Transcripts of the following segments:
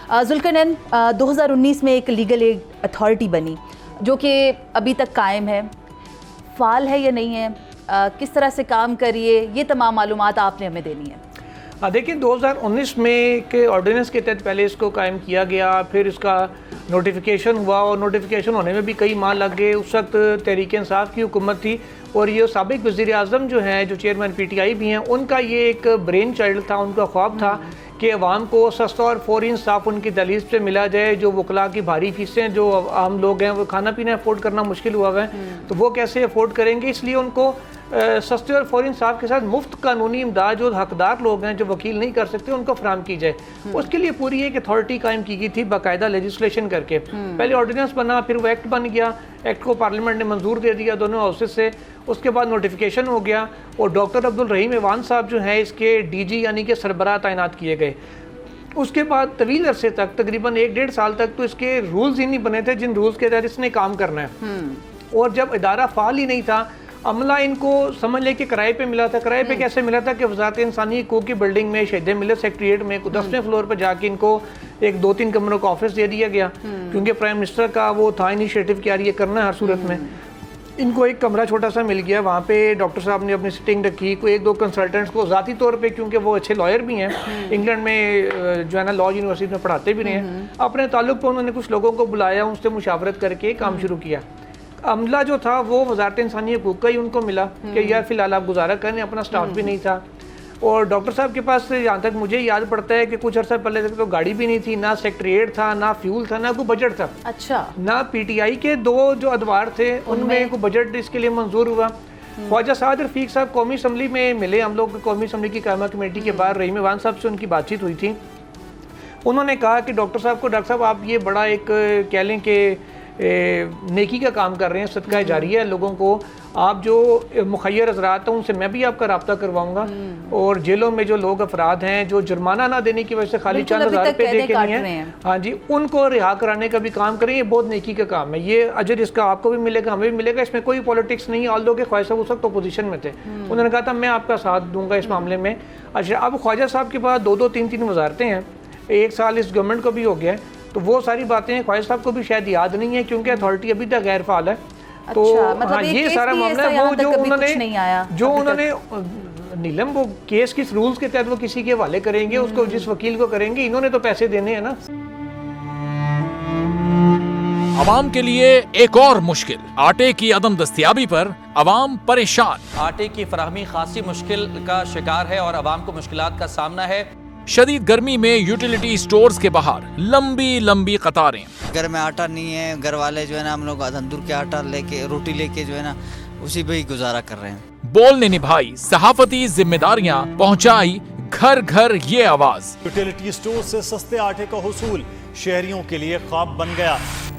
ذوالقرنین 2019 میں ایک legal aid authority بنی جو کہ ابھی تک قائم ہے، فعال ہے یا نہیں ہے، کس طرح سے کام کر رہی ہے، یہ تمام معلومات آپ نے ہمیں دینی ہے۔ دیکھیں 2019 میں کے آرڈیننس کے تحت پہلے اس کو قائم کیا گیا، پھر اس کا نوٹیفیکیشن ہوا اور نوٹیفیکیشن ہونے میں بھی کئی ماہ لگ گئے۔ اس وقت تحریک انصاف کی حکومت تھی اور یہ سابق وزیر اعظم جو ہیں، جو چیئرمین پی ٹی آئی بھی ہیں، ان کا یہ ایک برین چائلڈ تھا، ان کا خواب تھا کہ عوام کو سستا اور فوری انصاف ان کی دہلیز پہ ملا جائے۔ جو وکلاء کی بھاری فیسیں جو عام لوگ ہیں وہ کھانا پینا افورڈ کرنا مشکل ہوا ہے، تو وہ کیسے افورڈ کریں گے؟ اس لیے ان کو سستے اور فوری انصاف کے ساتھ مفت قانونی امداد جو حقدار لوگ ہیں جو وکیل نہیں کر سکتے ان کو فراہم کی جائے۔ اس کے لیے پوری ایک اتھارٹی قائم کی گئی تھی باقاعدہ لیجسلیشن کر کے۔ پہلے آرڈیننس بنا، پھر وہ ایکٹ بن گیا، ایکٹ کو پارلیمنٹ نے منظور دے دیا دونوں ہاؤسز سے۔ اس کے بعد نوٹیفیکیشن ہو گیا اور ڈاکٹر عبدالرحیم ایوان صاحب جو ہیں اس کے ڈی جی یعنی کہ سربراہ تعینات کیے گئے۔ اس کے بعد طویل عرصے تک تقریباً 1-1.5 سال تک تو اس کے رولز ہی نہیں بنے تھے جن رولز کے تحت اس نے کام کرنا ہے۔ اور جب ادارہ فعال ہی نہیں تھا، عملہ ان کو سمجھ لے کہ کرائے پہ ملا تھا۔ کرائے پہ کیسے ملا تھا کہ وزارت انسانی حقوق کی بلڈنگ میں شہید ملت سیکریٹریٹ میں 10ویں فلور پہ جا کے ان کو ایک 2-3 کمروں کا آفس دے دیا گیا، کیونکہ پرائم منسٹر کا وہ تھا انیشیٹو کہ یار یہ کرنا ہے ہر صورت میں۔ ان کو ایک کمرہ چھوٹا سا مل گیا، وہاں پہ ڈاکٹر صاحب نے اپنی سٹنگ رکھی، کوئی 1-2 کنسلٹنٹس کو ذاتی طور پہ، کیونکہ وہ اچھے لائر بھی ہیں، انگلینڈ میں جو ہے نا لا یونیورسٹی میں پڑھاتے بھی رہے ہیں، اپنے تعلق پہ انہوں نے کچھ لوگوں کو بلایا، ان سے مشاورت کر کے کام شروع کیا۔ عملہ جو تھا وہ وزارت انسانی حقوق کا ہی ان کو ملا کہ یار فی الحال آپ گزارا کریں، اپنا سٹاف بھی نہیں تھا۔ اور ڈاکٹر صاحب کے پاس جہاں تک مجھے یاد پڑتا ہے کہ کچھ عرصہ پہلے تک تو گاڑی بھی نہیں تھی، نہ سیکریٹریٹ تھا، نہ فیول تھا، نہ کوئی بجٹ تھا۔ اچھا، نہ پی ٹی آئی کے 2 جو ادوار تھے ان میں کوئی بجٹ اس کے لیے منظور ہوا۔ خواجہ سعد رفیق صاحب قومی اسمبلی میں ملے، ہم لوگ قومی اسمبلی کی قائمہ کمیٹی کے باہر رحیم ایوان صاحب سے ان کی بات چیت ہوئی تھی۔ انہوں نے کہا کہ ڈاکٹر صاحب کو، ڈاکٹر صاحب آپ یہ بڑا ایک کہہ لیں کہ نیکی کا کام کر رہے ہیں، صدقہ جاریہ ہے لوگوں کو، آپ جو مخیر حضرات ہیں ان سے میں بھی آپ کا رابطہ کرواؤں گا، اور جیلوں میں جو لوگ افراد ہیں جو جرمانہ نہ دینے کی وجہ سے خالی چند ہزار روپے دے کے نہیں ہیں، ہاں جی، ان کو رہا کرانے کا بھی کام کریں۔ یہ بہت نیکی کا کام ہے، یہ اجر اس کا آپ کو بھی ملے گا، ہمیں بھی ملے گا، اس میں کوئی پولیٹکس نہیں ہے۔ آلدو کہ خواجہ صاحب اس وقت اپوزیشن میں تھے، انہوں نے کہا تھا میں آپ کا ساتھ دوں گا اس معاملے میں۔ اچھا، اب خواجہ صاحب کے پاس 2-2 3-3 وزارتیں ہیں، 1 سال اس گورنمنٹ کو بھی ہو گیا ہے، تو وہ ساری باتیں خواجہ صاحب کو بھی شاید یاد نہیں ہے کیونکہ اتھارٹی ابھی تک غیر فعال ہے۔ تو ہاں یہ سارا معاملہ ہے، وہ جو انہوں نے نیلم وہ کیس کس رولز کے تحت وہ کسی کے حوالے کریں گے، اس کو جس وکیل کو کریں گے، انہوں نے تو پیسے دینے ہیں نا۔ عوام کے لیے ایک اور مشکل، آٹے کی عدم دستیابی پر عوام پریشان۔ آٹے کی فراہمی خاصی مشکل کا شکار ہے اور عوام کو مشکلات کا سامنا ہے۔ شدید گرمی میں یوٹیلیٹی سٹورز کے باہر لمبی لمبی قطاریں۔ گھر میں آٹا نہیں ہے، گھر والے جو ہے نا ہم لوگ تندور کے آٹا لے کے، روٹی لے کے جو ہے نا اسی پہ ہی گزارا کر رہے ہیں۔ بول نے نبھائی صحافتی ذمہ داریاں، پہنچائی گھر گھر یہ آواز۔ یوٹیلیٹی سٹور سے سستے آٹے کا حصول شہریوں کے لیے خواب بن گیا۔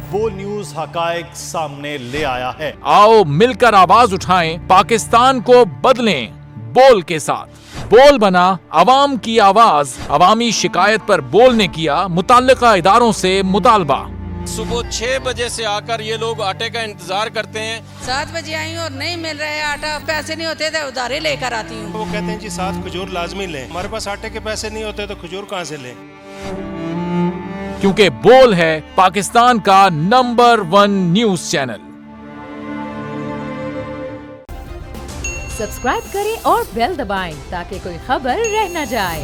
بول نیوز حقائق سامنے لے آیا ہے۔ آؤ مل کر آواز اٹھائیں، پاکستان کو بدلیں بول کے ساتھ۔ بول بنا عوام کی آواز، عوامی شکایت پر بول نے کیا متعلقہ اداروں سے مطالبہ۔ صبح 6 بجے سے آ کر یہ لوگ آٹے کا انتظار کرتے ہیں۔ 7 بجے آئی ہوں اور نہیں مل رہا ہے آٹا، پیسے نہیں ہوتے تھے ادھارے لے کر آتی ہوں۔ وہ کہتے ہیں جی 7 کھجور لازمی لیں، ہمارے پاس آٹے کے پیسے نہیں ہوتے تو کھجور کہاں سے لیں؟ کیونکہ بول ہے پاکستان کا نمبر 1 نیوز چینل۔ سبسکرائب کریں اور بیل دبائیں تاکہ کوئی خبر رہ نہ جائے۔